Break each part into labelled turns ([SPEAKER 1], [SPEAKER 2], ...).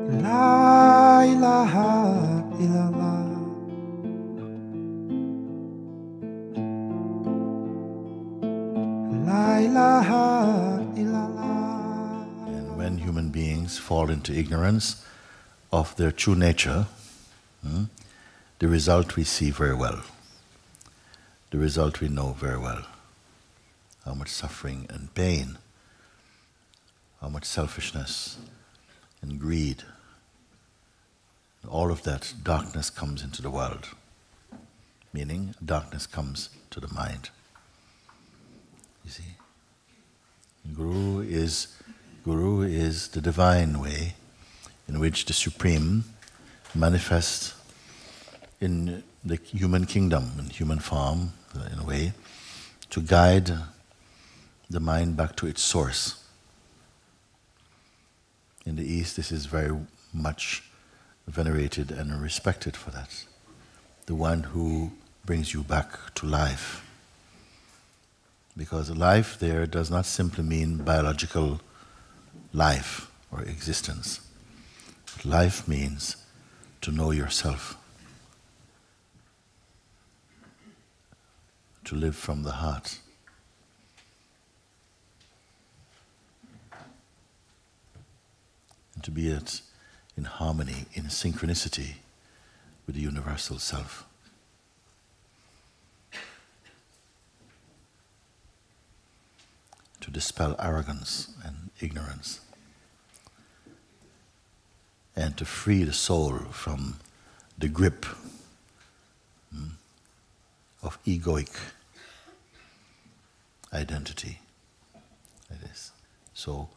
[SPEAKER 1] La ilaha illallah. La ilaha illallah.
[SPEAKER 2] And when human beings fall into ignorance of their true nature, the result we see very well. The result we know very well. How much suffering and pain, how much selfishness and greed, all of that darkness comes into the world. Meaning, darkness comes to the mind. You see? Guru is the divine way in which the Supreme manifests in the human kingdom, in human form, in a way, to guide the mind back to its source. In the East, this is very much venerated and respected for that. The one who brings you back to life. Because life there does not simply mean biological life or existence. But life means to know yourself. To live from the heart. And to be in harmony, in synchronicity with the universal self. To dispel arrogance and ignorance. And to free the soul from the grip of egoic identity. It is. So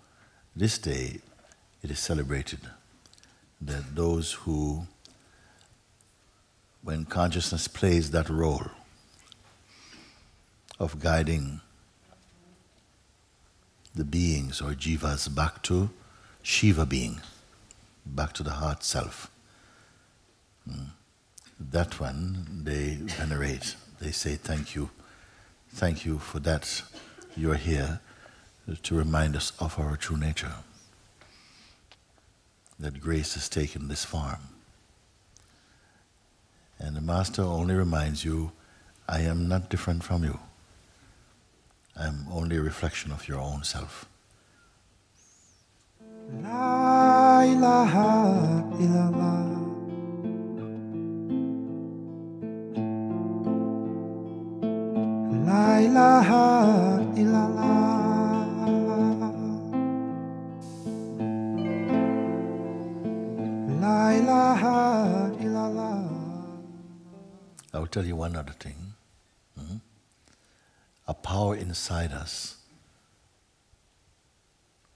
[SPEAKER 2] this day it is celebrated that those who, when consciousness plays that role of guiding the beings or jivas back to Shiva being, back to the heart self, that one they venerate. They say thank you for that. You're here to remind us of our true nature. That grace has taken this form. And the Master only reminds you, I am not different from you. I am only a reflection of your own self.
[SPEAKER 1] La ilaha illallah. La ilaha illallah. La ilaha illallah.
[SPEAKER 2] I will tell you one other thing. A power inside us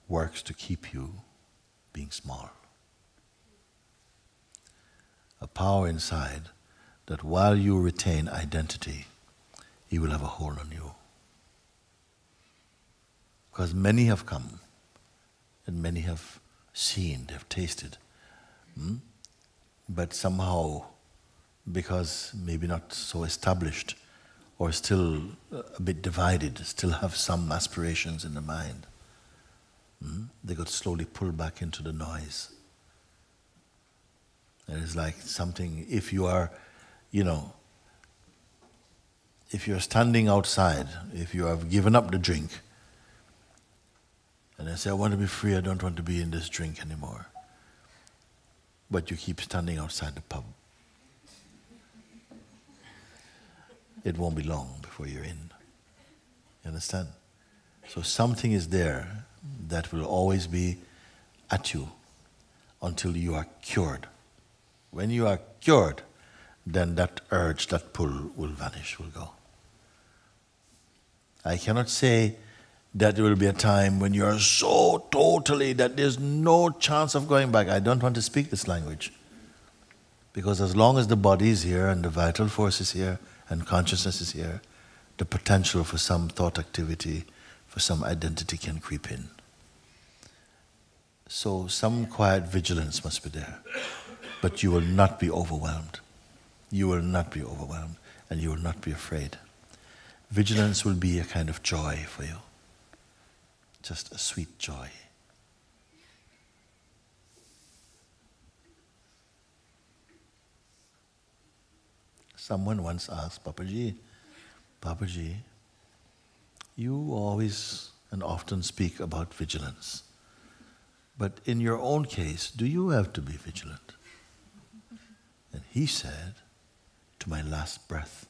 [SPEAKER 2] works to keep you being small. A power inside that while you retain identity, he will have a hold on you. Because many have come and many have seen, they've tasted. But somehow, because maybe not so established or still a bit divided, still have some aspirations in the mind, they got slowly pulled back into the noise. And it's like something, if you are, if you're standing outside, if you have given up the drink, and I say, I want to be free, I don't want to be in this drink anymore. But you keep standing outside the pub. It won't be long before you're in. You understand? So something is there that will always be at you until you are cured. When you are cured, then that urge, that pull will vanish, will go. I cannot say that there will be a time when you are so totally that there's no chance of going back. I don't want to speak this language. Because as long as the body is here and the vital force is here and consciousness is here, the potential for some thought activity, for some identity can creep in. So some quiet vigilance must be there. But you will not be overwhelmed. You will not be overwhelmed and you will not be afraid. Vigilance will be a kind of joy for you. Just a sweet joy. Someone once asked Papaji, Papaji, you always and often speak about vigilance. But in your own case, do you have to be vigilant? And he said, to my last breath.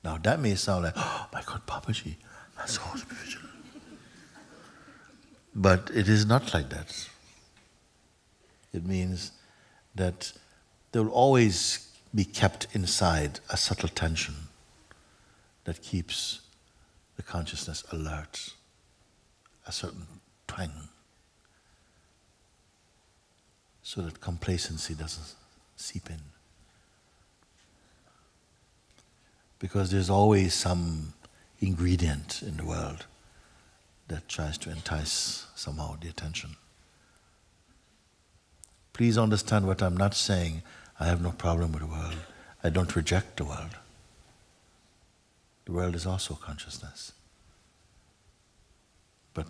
[SPEAKER 2] Now that may sound like, oh my God, Papaji, I'm supposed to be vigilant. But it is not like that. It means that there will always be kept inside a subtle tension that keeps the consciousness alert, a certain twang, so that complacency doesn't seep in. Because there's always some ingredient in the world that tries to entice somehow the attention. Please understand what I'm not saying. I have no problem with the world. I don't reject the world. The world is also consciousness. But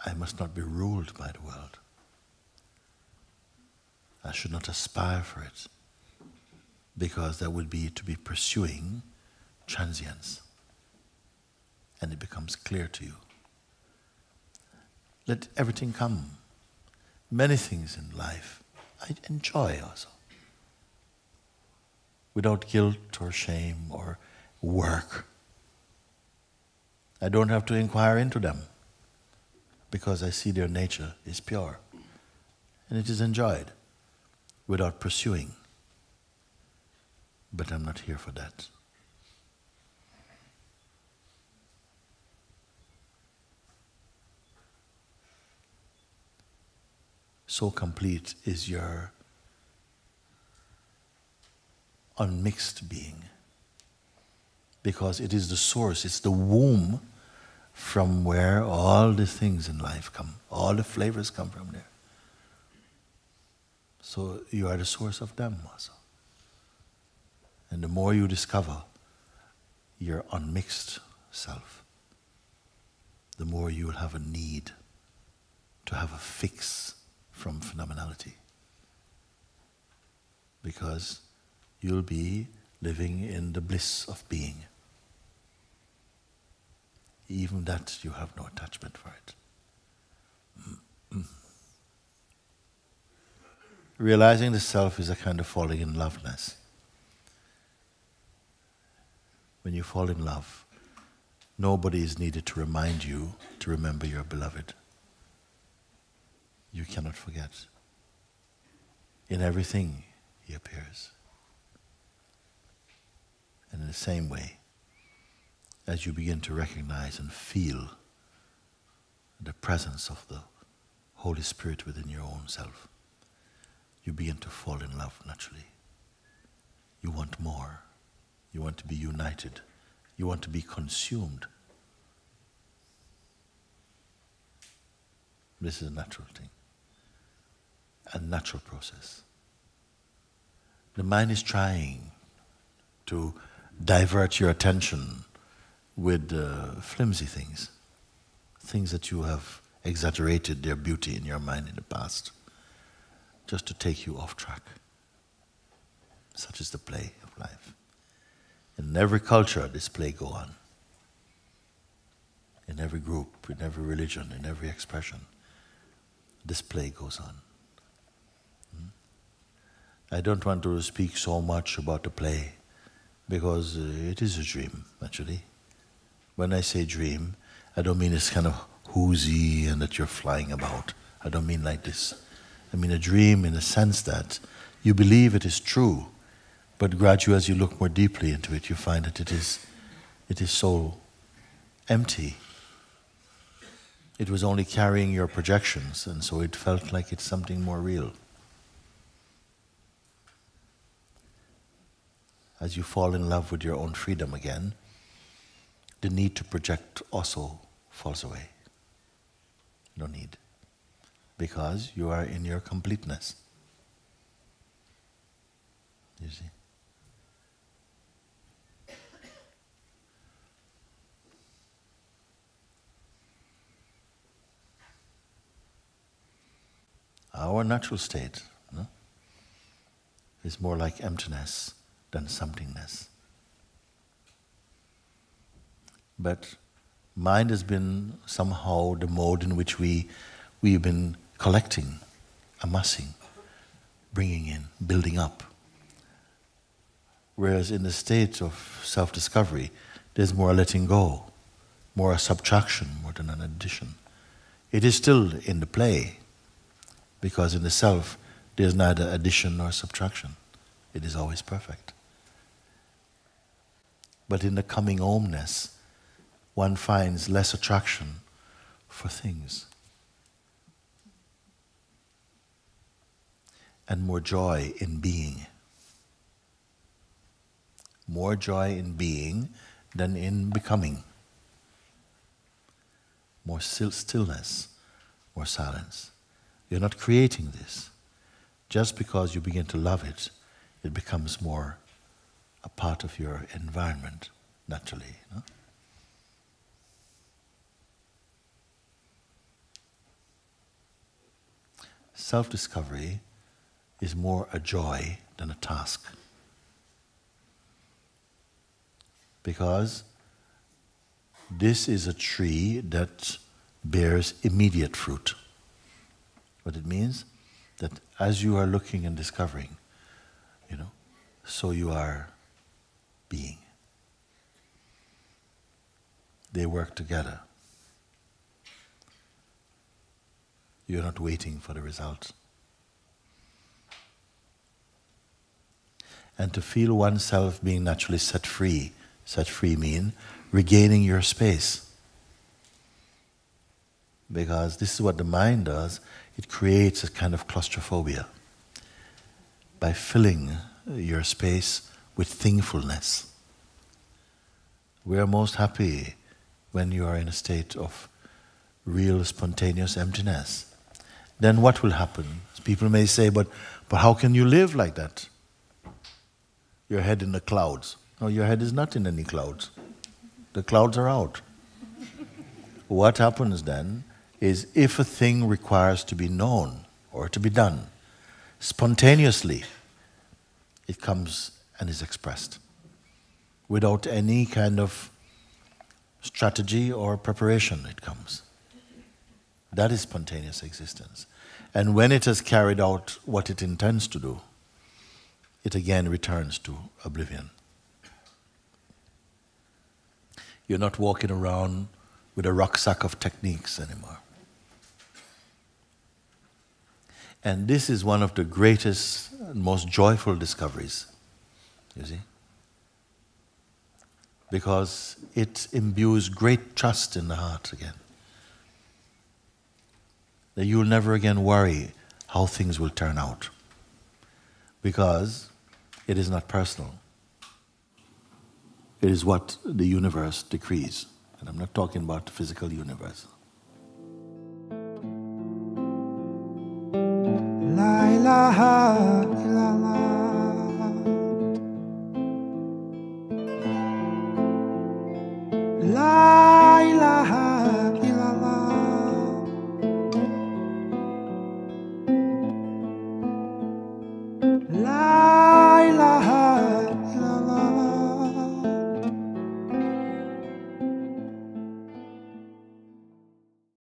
[SPEAKER 2] I must not be ruled by the world. I should not aspire for it, because that would be to be pursuing transience. And it becomes clear to you. Let everything come. Many things in life I enjoy also. Without guilt or shame or work. I don't have to inquire into them, because I see their nature is pure. And it is enjoyed without pursuing. But I'm not here for that. So complete is your unmixed being, because it is the source, it's the womb from where all the things in life come, all the flavors come from there. So you are the source of them also. And the more you discover your unmixed self, the more you will have a need to have a fix from phenomenality. Because you'll be living in the bliss of being. Even that you have no attachment for it. Realizing the self is a kind of falling in loveness. When you fall in love, nobody is needed to remind you to remember your beloved. You cannot forget. In everything he appears. And in the same way, as you begin to recognize and feel the presence of the Holy Spirit within your own self, you begin to fall in love naturally. You want more. You want to be united. You want to be consumed. This is a natural thing. A natural process. The mind is trying to divert your attention with flimsy things. Things that you have exaggerated their beauty in your mind in the past, just to take you off track. Such is the play of life. In every culture, this play goes on. In every group, in every religion, in every expression, this play goes on. I don't want to speak so much about the play, because it is a dream, actually. When I say dream, I don't mean it's kind of woozy and that you're flying about. I don't mean like this. I mean a dream in the sense that you believe it is true, but gradually as you look more deeply into it, you find that it is so empty. It was only carrying your projections, and so it felt like it's something more real. As you fall in love with your own freedom again, the need to project also falls away. No need. Because you are in your completeness. You see? Our natural state, no? is more like emptiness than somethingness. But mind has been somehow the mode in which we've been collecting, amassing, bringing in, building up. Whereas in the state of self-discovery, there's more letting go, more a subtraction more than an addition. It is still in the play, because in the self, there's neither addition nor subtraction. It is always perfect. But in the coming homeness, one finds less attraction for things and more joy in being. More joy in being than in becoming. More stillness, more silence. You're not creating this. Just because you begin to love it, it becomes more a part of your environment, naturally. No? Self-discovery is more a joy than a task. Because this is a tree that bears immediate fruit. What it means? That as you are looking and discovering, so you are being. They work together. You're not waiting for the result. And to feel oneself being naturally set free means regaining your space. Because this is what the mind does. It creates a kind of claustrophobia by filling your space with thingfulness. We are most happy when you are in a state of real spontaneous emptiness. Then what will happen? People may say, but how can you live like that? Your head in the clouds. No, your head is not in any clouds. The clouds are out. What happens then is, if a thing requires to be known or to be done, spontaneously, it comes and is expressed without any kind of strategy or preparation. It comes. That is spontaneous existence. And when it has carried out what it intends to do, it again returns to oblivion. You're not walking around with a rucksack of techniques anymore. And this is one of the greatest and most joyful discoveries, you see? Because it imbues great trust in the heart again. That you'll never again worry how things will turn out. Because it is not personal. It is what the universe decrees. And I'm not talking about the physical universe.